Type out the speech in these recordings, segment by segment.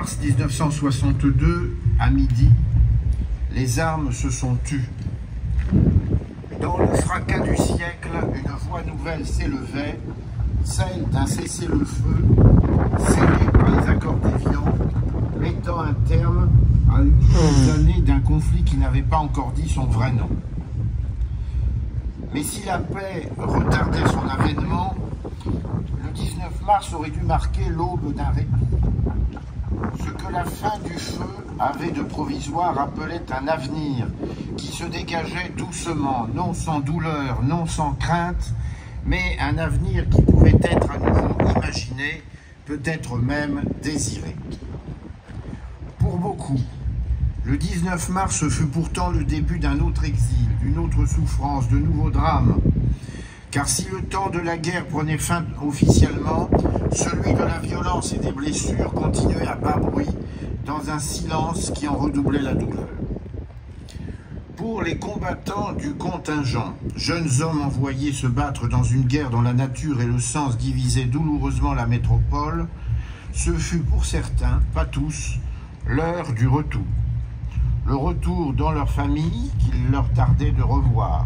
mars 1962, à midi, les armes se sont tues. Dans le fracas du siècle, une voix nouvelle s'élevait, celle d'un cessez-le-feu scellé par les accords d'Évian, mettant un terme à une années d'un conflit qui n'avait pas encore dit son vrai nom. Mais si la paix retardait son avènement, le 19 mars aurait dû marquer l'aube d'un répit. Ce que la fin du feu avait de provisoire appelait un avenir qui se dégageait doucement, non sans douleur, non sans crainte, mais un avenir qui pouvait être à nouveau imaginé, peut-être même désiré. Pour beaucoup, le 19 mars fut pourtant le début d'un autre exil, d'une autre souffrance, de nouveaux drames. Car si le temps de la guerre prenait fin officiellement, celui de la violence et des blessures continuait à bas bruit, dans un silence qui en redoublait la douleur. Pour les combattants du contingent, jeunes hommes envoyés se battre dans une guerre dont la nature et le sens divisaient douloureusement la métropole, ce fut pour certains, pas tous, l'heure du retour. Le retour dans leur famille qu'il leur tardait de revoir.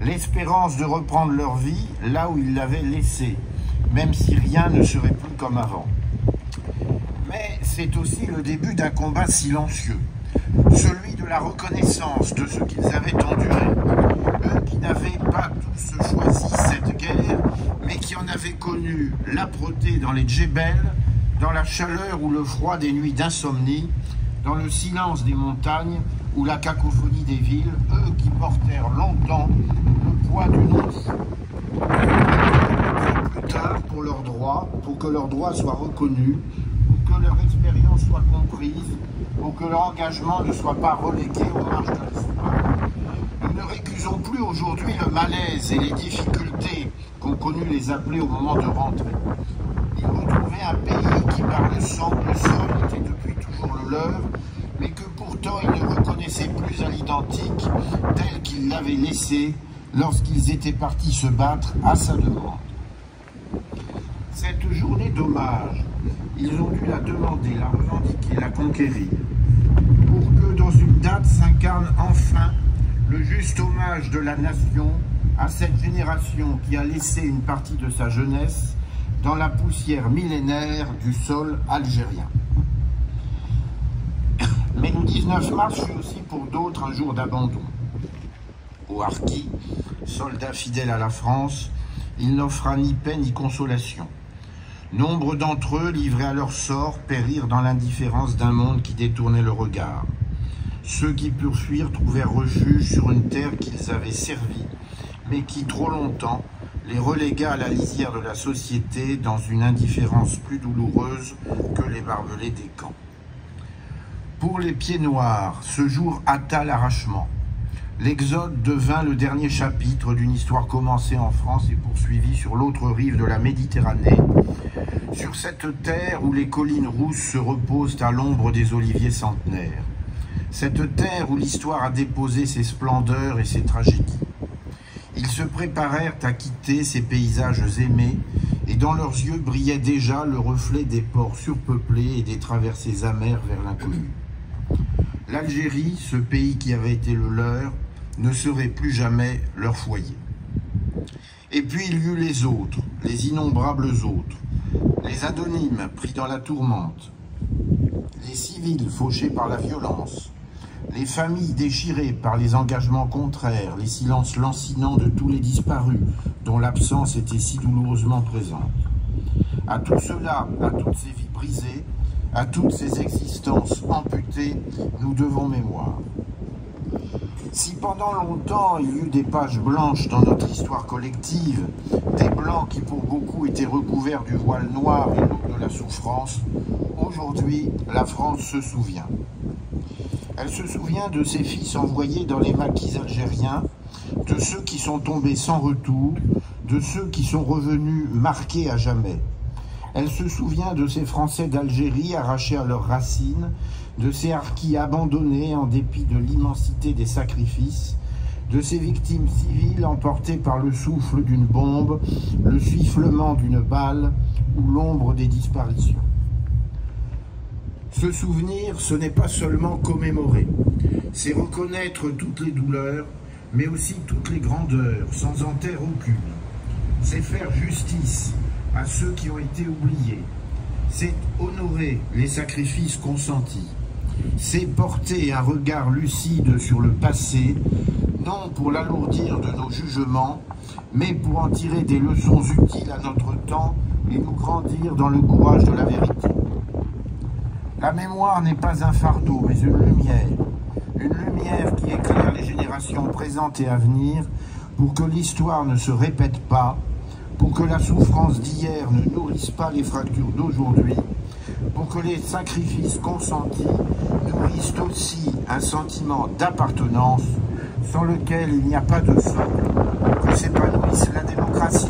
L'espérance de reprendre leur vie là où ils l'avaient laissée, même si rien ne serait plus comme avant. Mais c'est aussi le début d'un combat silencieux, celui de la reconnaissance de ce qu'ils avaient enduré, eux qui n'avaient pas tous choisi cette guerre, mais qui en avaient connu l'âpreté dans les djebels, dans la chaleur ou le froid des nuits d'insomnie, dans le silence des montagnes ou la cacophonie des villes, eux qui portèrent longtemps le poids du non-dit. Plus tard, pour leurs droits, pour que leurs droits soient reconnus, pour que leur expérience soit comprise, pour que leur engagement ne soit pas relégué aux marges de l'histoire. Nous ne récusons plus aujourd'hui le malaise et les difficultés qu'ont connu les appelés au moment de rentrer. Ils retrouvaient un pays qui, par le sang, le sol, était depuis toujours le leur, mais que pourtant ils ne reconnaissaient plus à l'identique tel qu'ils l'avaient laissé lorsqu'ils étaient partis se battre à sa demande. Cette journée d'hommage, ils ont dû la demander, la revendiquer, la conquérir, pour que dans une date s'incarne enfin le juste hommage de la nation à cette génération qui a laissé une partie de sa jeunesse dans la poussière millénaire du sol algérien. Mais le 19 mars fut aussi pour d'autres un jour d'abandon. Aux harkis, soldats fidèles à la France, il n'offra ni paix ni consolation. Nombre d'entre eux, livrés à leur sort, périrent dans l'indifférence d'un monde qui détournait le regard. Ceux qui purent fuir trouvèrent refuge sur une terre qu'ils avaient servie, mais qui, trop longtemps, les relégua à la lisière de la société dans une indifférence plus douloureuse que les barbelés des camps. Pour les pieds noirs, ce jour hâta l'arrachement. L'exode devint le dernier chapitre d'une histoire commencée en France et poursuivie sur l'autre rive de la Méditerranée, sur cette terre où les collines rousses se reposent à l'ombre des oliviers centenaires, cette terre où l'histoire a déposé ses splendeurs et ses tragédies. Ils se préparèrent à quitter ces paysages aimés, et dans leurs yeux brillait déjà le reflet des ports surpeuplés et des traversées amères vers l'inconnu. L'Algérie, ce pays qui avait été le leur, ne serait plus jamais leur foyer. Et puis il y eut les autres, les innombrables autres, les anonymes pris dans la tourmente, les civils fauchés par la violence, les familles déchirées par les engagements contraires, les silences lancinants de tous les disparus dont l'absence était si douloureusement présente. À tout cela, à toutes ces vies brisées, à toutes ces existences amputées, nous devons mémoire. Si pendant longtemps il y eut des pages blanches dans notre histoire collective, des blancs qui pour beaucoup étaient recouverts du voile noir et non de la souffrance, aujourd'hui la France se souvient. Elle se souvient de ses fils envoyés dans les maquis algériens, de ceux qui sont tombés sans retour, de ceux qui sont revenus marqués à jamais. Elle se souvient de ces Français d'Algérie arrachés à leurs racines, de ces harkis abandonnés en dépit de l'immensité des sacrifices, de ces victimes civiles emportées par le souffle d'une bombe, le sifflement d'une balle ou l'ombre des disparitions. Se souvenir, ce n'est pas seulement commémorer, c'est reconnaître toutes les douleurs, mais aussi toutes les grandeurs, sans en taire aucune. C'est faire justice à ceux qui ont été oubliés. C'est honorer les sacrifices consentis. C'est porter un regard lucide sur le passé, non pour l'alourdir de nos jugements, mais pour en tirer des leçons utiles à notre temps et nous grandir dans le courage de la vérité. La mémoire n'est pas un fardeau, mais une lumière qui éclaire les générations présentes et à venir pour que l'histoire ne se répète pas, pour que la souffrance d'hier ne nourrisse pas les fractures d'aujourd'hui, pour que les sacrifices consentis nourrissent aussi un sentiment d'appartenance sans lequel il n'y a pas de socle que s'épanouisse la démocratie.